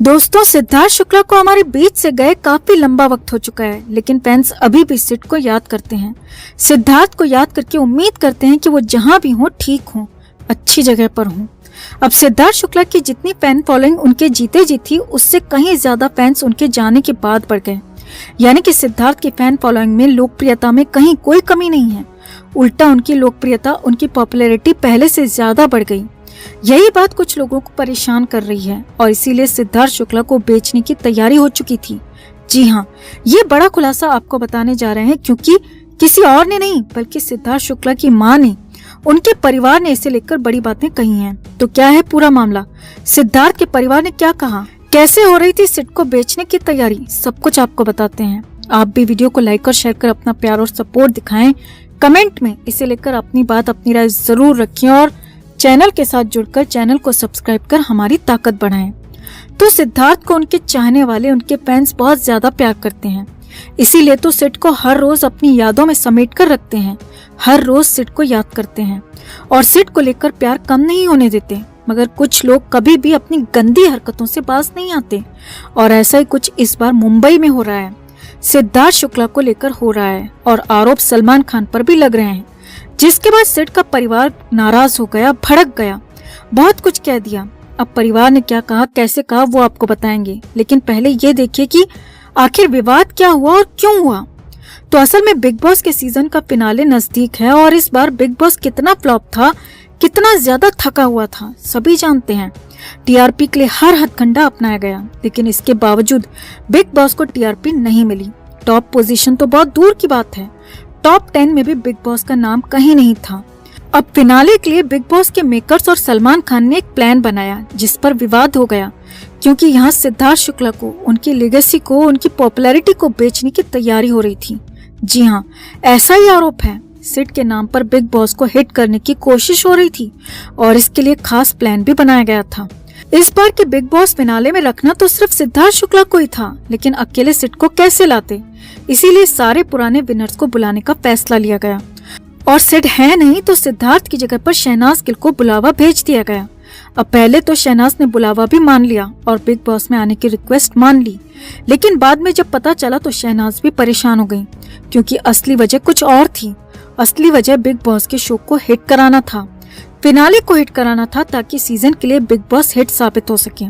दोस्तों, सिद्धार्थ शुक्ला को हमारे बीच से गए काफी लंबा वक्त हो चुका है, लेकिन फैंस अभी भी सिड को याद करते हैं। सिद्धार्थ को याद करके उम्मीद करते हैं कि वो जहां भी हो ठीक हो, अच्छी जगह पर हो। अब सिद्धार्थ शुक्ला की जितनी फैन फॉलोइंग उनके जीते जी थी, उससे कहीं ज्यादा फैंस उनके जाने के बाद बढ़ गए। यानी कि सिद्धार्थ की फैन फॉलोइंग में, लोकप्रियता में कहीं कोई कमी नहीं है। उल्टा उनकी लोकप्रियता, उनकी पॉपुलैरिटी पहले से ज्यादा बढ़ गई। यही बात कुछ लोगों को परेशान कर रही है और इसीलिए सिद्धार्थ शुक्ला को बेचने की तैयारी हो चुकी थी। जी हाँ, ये बड़ा खुलासा आपको बताने जा रहे हैं, क्योंकि किसी और ने नहीं बल्कि सिद्धार्थ शुक्ला की मां ने, उनके परिवार ने इसे लेकर बड़ी बातें कही हैं। तो क्या है पूरा मामला, सिद्धार्थ के परिवार ने क्या कहा, कैसे हो रही थी सिड को बेचने की तैयारी, सब कुछ आपको बताते हैं। आप भी वीडियो को लाइक और शेयर कर अपना प्यार और सपोर्ट दिखाएं। कमेंट में इसे लेकर अपनी बात, अपनी राय जरूर रखें और चैनल के साथ जुड़कर चैनल को सब्सक्राइब कर हमारी ताकत बढ़ाएं। तो सिद्धार्थ को उनके चाहने वाले, उनके फैंस बहुत ज्यादा प्यार करते हैं, इसीलिए तो सिड को हर रोज अपनी यादों में समेट कर रखते हैं। हर रोज सिड को याद करते हैं और सिड को लेकर प्यार कम नहीं होने देते। मगर कुछ लोग कभी भी अपनी गंदी हरकतों से बाज नहीं आते और ऐसा ही कुछ इस बार मुंबई में हो रहा है। सिद्धार्थ शुक्ला को लेकर हो रहा है और आरोप सलमान खान पर भी लग रहे हैं, जिसके बाद सिड का परिवार नाराज हो गया, भड़क गया, बहुत कुछ कह दिया। अब परिवार ने क्या कहा, कैसे कहा, वो आपको बताएंगे, लेकिन पहले ये देखिए कि आखिर विवाद क्या हुआ और क्यों हुआ। तो असल में बिग बॉस के सीजन का फिनाले नजदीक है और इस बार बिग बॉस कितना फ्लॉप था, कितना ज्यादा थका हुआ था, सभी जानते हैं। टीआरपी के लिए हर हथकंडा अपनाया गया, लेकिन इसके बावजूद बिग बॉस को टीआरपी नहीं मिली। टॉप पोजीशन तो बहुत दूर की बात है, टॉप 10 में भी बिग बॉस का नाम कहीं नहीं था। अब फिनाले के लिए बिग बॉस के मेकर्स और सलमान खान ने एक प्लान बनाया, जिस पर विवाद हो गया, क्योंकि यहाँ सिद्धार्थ शुक्ला को, उनकी लेगेसी को, उनकी पॉपुलैरिटी को बेचने की तैयारी हो रही थी। जी हाँ, ऐसा ही आरोप है। सिड के नाम पर बिग बॉस को हिट करने की कोशिश हो रही थी और इसके लिए खास प्लान भी बनाया गया था। इस बार के बिग बॉस फिनाले में रखना तो सिर्फ सिद्धार्थ शुक्ला को ही था, लेकिन अकेले सिड को कैसे लाते, इसीलिए सारे पुराने विनर्स को बुलाने का फैसला लिया गया और सिड है नहीं तो सिद्धार्थ की जगह पर शहनाज गिल को बुलावा भेज दिया गया। अब पहले तो शहनाज ने बुलावा भी मान लिया और बिग बॉस में आने की रिक्वेस्ट मान ली, लेकिन बाद में जब पता चला तो शहनाज भी परेशान हो गई, क्योंकि असली वजह कुछ और थी। असली वजह बिग बॉस के शो को हिट कराना था, फिनाले को हिट कराना था, ताकि सीजन के लिए बिग बॉस हिट साबित हो सके।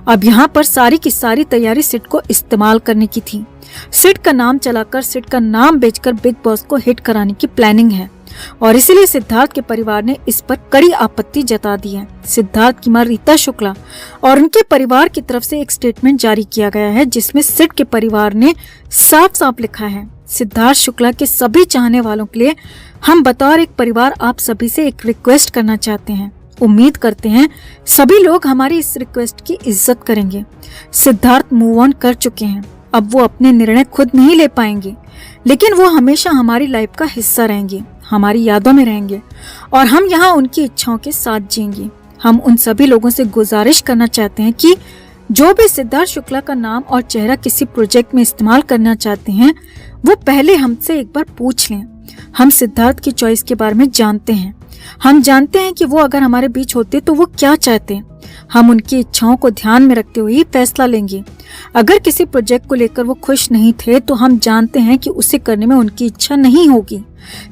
अब यहाँ पर सारी की सारी तैयारी सिड को इस्तेमाल करने की थी। सिड का नाम चलाकर, सिड का नाम बेचकर बिग बॉस को हिट कराने की प्लानिंग है और इसीलिए सिद्धार्थ के परिवार ने इस पर कड़ी आपत्ति जता दी है। सिद्धार्थ की मां रीता शुक्ला और उनके परिवार की तरफ से एक स्टेटमेंट जारी किया गया है, जिसमें सिड के परिवार ने साफ साफ लिखा है, सिद्धार्थ शुक्ला के सभी चाहने वालों के लिए हम बतौर एक परिवार आप सभी से एक रिक्वेस्ट करना चाहते हैं। उम्मीद करते हैं सभी लोग हमारी इस रिक्वेस्ट की इज्जत करेंगे। सिद्धार्थ मूव ऑन कर चुके हैं, अब वो अपने निर्णय खुद नहीं ले पाएंगे, लेकिन वो हमेशा हमारी लाइफ का हिस्सा रहेंगे, हमारी यादों में रहेंगे और हम यहाँ उनकी इच्छाओं के साथ जिएंगे। हम उन सभी लोगों से गुजारिश करना चाहते हैं कि जो भी सिद्धार्थ शुक्ला का नाम और चेहरा किसी प्रोजेक्ट में इस्तेमाल करना चाहते हैं, वो पहले हमसे एक बार पूछ लें। हम सिद्धार्थ की चॉइस के बारे में जानते हैं, हम जानते हैं कि वो अगर हमारे बीच होते तो वो क्या चाहते हैं। हम उनकी इच्छाओं को ध्यान में रखते हुए ही फैसला लेंगे। अगर किसी प्रोजेक्ट को लेकर वो खुश नहीं थे तो हम जानते हैं कि उसे करने में उनकी इच्छा नहीं होगी।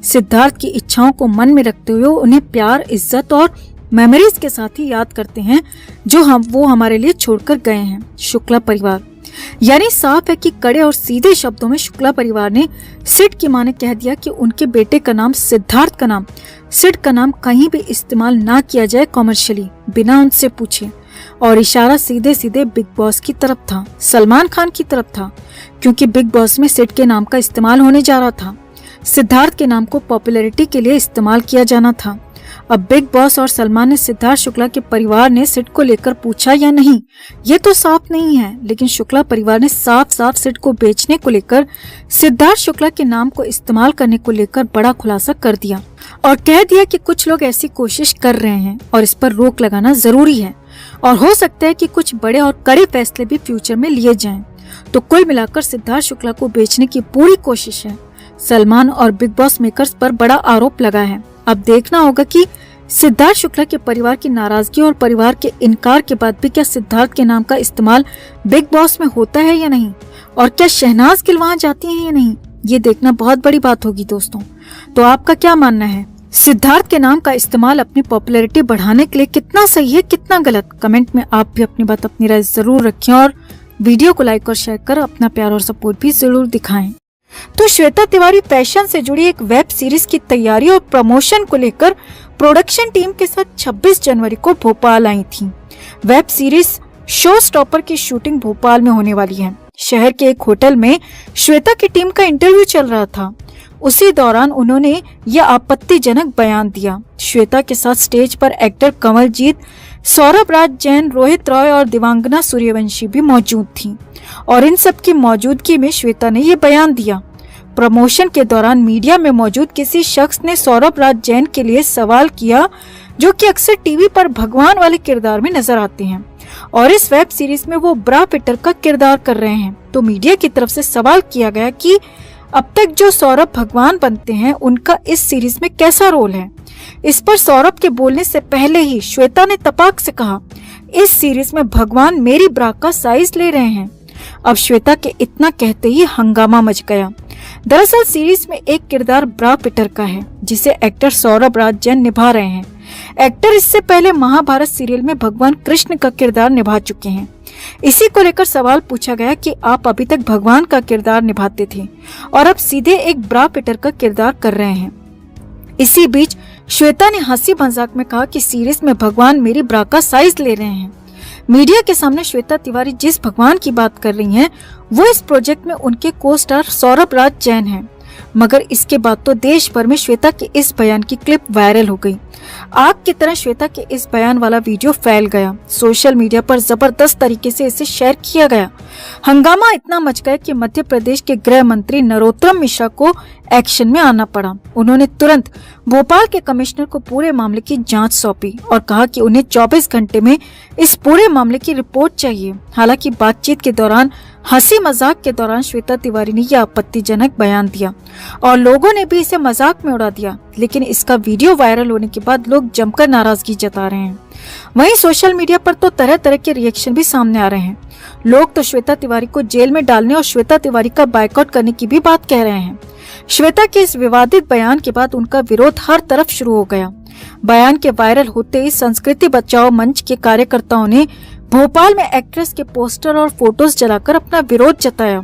सिद्धार्थ की इच्छाओं को मन में रखते हुए उन्हें प्यार, इज्जत और मेमोरीज के साथ ही याद करते हैं जो वो हमारे लिए छोड़कर गए हैं। शुक्ला परिवार, यानी साफ है कि कड़े और सीधे शब्दों में शुक्ला परिवार ने सिड की मां ने कह दिया कि उनके बेटे का नाम, सिद्धार्थ का नाम, सिड का नाम कहीं भी इस्तेमाल ना किया जाए कॉमर्शियली, बिना उनसे पूछे। और इशारा सीधे सीधे बिग बॉस की तरफ था, सलमान खान की तरफ था, क्योंकि बिग बॉस में सिड के नाम का इस्तेमाल होने जा रहा था। सिद्धार्थ के नाम को पॉपुलैरिटी के लिए इस्तेमाल किया जाना था। अब बिग बॉस और सलमान ने सिद्धार्थ शुक्ला के परिवार ने सिड को लेकर पूछा या नहीं, ये तो साफ नहीं है, लेकिन शुक्ला परिवार ने साफ साफ सिड को बेचने को लेकर, सिद्धार्थ शुक्ला के नाम को इस्तेमाल करने को लेकर बड़ा खुलासा कर दिया और कह दिया कि कुछ लोग ऐसी कोशिश कर रहे हैं और इस पर रोक लगाना जरूरी है और हो सकता है कि कुछ बड़े और कड़े फैसले भी फ्यूचर में लिए जाएं। तो कुल मिलाकर सिद्धार्थ शुक्ला को बेचने की पूरी कोशिश है। सलमान और बिग बॉस मेकर्स पर बड़ा आरोप लगा है। अब देखना होगा कि सिद्धार्थ शुक्ला के परिवार की नाराजगी और परिवार के इनकार के बाद भी क्या सिद्धार्थ के नाम का इस्तेमाल बिग बॉस में होता है या नहीं, और क्या शहनाज गिल वहां जाती हैं या नहीं, ये देखना बहुत बड़ी बात होगी दोस्तों। तो आपका क्या मानना है, सिद्धार्थ के नाम का इस्तेमाल अपनी पॉपुलैरिटी बढ़ाने के लिए कितना सही है कितना गलत? कमेंट में आप भी अपनी बात अपनी राय जरूर रखें और वीडियो को लाइक और शेयर कर अपना प्यार और सपोर्ट भी जरूर दिखाएं। तो श्वेता तिवारी फैशन से जुड़ी एक वेब सीरीज की तैयारी और प्रमोशन को लेकर प्रोडक्शन टीम के साथ 26 जनवरी को भोपाल आई थी। वेब सीरीज शो स्टॉपर की शूटिंग भोपाल में होने वाली है। शहर के एक होटल में श्वेता की टीम का इंटरव्यू चल रहा था। उसी दौरान उन्होंने यह आपत्तिजनक बयान दिया। श्वेता के साथ स्टेज पर एक्टर कमलजीत, सौरभ राज जैन, रोहित रॉय और दिवांगना सूर्यवंशी भी मौजूद थीं और इन सब की मौजूदगी में श्वेता ने ये बयान दिया। प्रमोशन के दौरान मीडिया में मौजूद किसी शख्स ने सौरभ राज जैन के लिए सवाल किया, जो कि अक्सर टीवी पर भगवान वाले किरदार में नजर आते हैं और इस वेब सीरीज में वो ब्रा पिटर का किरदार कर रहे हैं। तो मीडिया की तरफ से सवाल किया गया कि अब तक जो सौरभ भगवान बनते हैं उनका इस सीरीज में कैसा रोल है। इस पर सौरभ के बोलने से पहले ही श्वेता ने तपाक से कहा, इस सीरीज में भगवान मेरी ब्रा का साइज ले रहे हैं। अब श्वेता के इतना कहते ही हंगामा मच गया। दरअसल सीरीज में एक किरदार ब्रा पिटर का है जिसे एक्टर सौरभ राज जैन निभा रहे हैं। एक्टर इससे पहले महाभारत सीरियल में भगवान कृष्ण का किरदार निभा चुके हैं। इसी को लेकर सवाल पूछा गया कि आप अभी तक भगवान का किरदार निभाते थे और अब सीधे एक ब्रा पिटर का किरदार कर रहे हैं। इसी बीच श्वेता ने हंसी मजाक में कहा कि सीरीज में भगवान मेरी ब्रा का साइज ले रहे हैं। मीडिया के सामने श्वेता तिवारी जिस भगवान की बात कर रही हैं, वो इस प्रोजेक्ट में उनके को स्टार सौरभ राज जैन हैं। मगर इसके बाद तो देश भर में श्वेता के इस बयान की क्लिप वायरल हो गई। आग की तरह श्वेता के इस बयान वाला वीडियो फैल गया। सोशल मीडिया पर जबरदस्त तरीके से इसे शेयर किया गया। हंगामा इतना मच गया कि मध्य प्रदेश के गृह मंत्री नरोत्तम मिश्रा को एक्शन में आना पड़ा। उन्होंने तुरंत भोपाल के कमिश्नर को पूरे मामले की जांच सौंपी और कहा कि उन्हें 24 घंटे में इस पूरे मामले की रिपोर्ट चाहिए। हालांकि बातचीत के दौरान हंसी मजाक के दौरान श्वेता तिवारी ने यह आपत्तिजनक बयान दिया और लोगों ने भी इसे मजाक में उड़ा दिया, लेकिन इसका वीडियो वायरल होने के बाद लोग जमकर नाराजगी जता रहे हैं। वहीं सोशल मीडिया पर तो तरह तरह के रिएक्शन भी सामने आ रहे हैं। लोग तो श्वेता तिवारी को जेल में डालने और श्वेता तिवारी का बायकॉट करने की भी बात कह रहे हैं। श्वेता के इस विवादित बयान के बाद उनका विरोध हर तरफ शुरू हो गया। बयान के वायरल होते ही संस्कृति बचाओ मंच के कार्यकर्ताओं ने भोपाल में एक्ट्रेस के पोस्टर और फोटोज जलाकर अपना विरोध जताया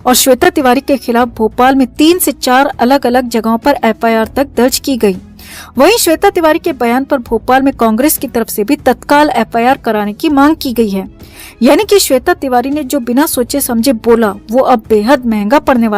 और श्वेता तिवारी के खिलाफ भोपाल में 3 से 4 अलग अलग जगहों पर एफआईआर तक दर्ज की गई। वहीं श्वेता तिवारी के बयान पर भोपाल में कांग्रेस की तरफ से भी तत्काल एफआईआर कराने की मांग की गई है। यानी कि श्वेता तिवारी ने जो बिना सोचे समझे बोला वो अब बेहद महंगा पड़ने वाला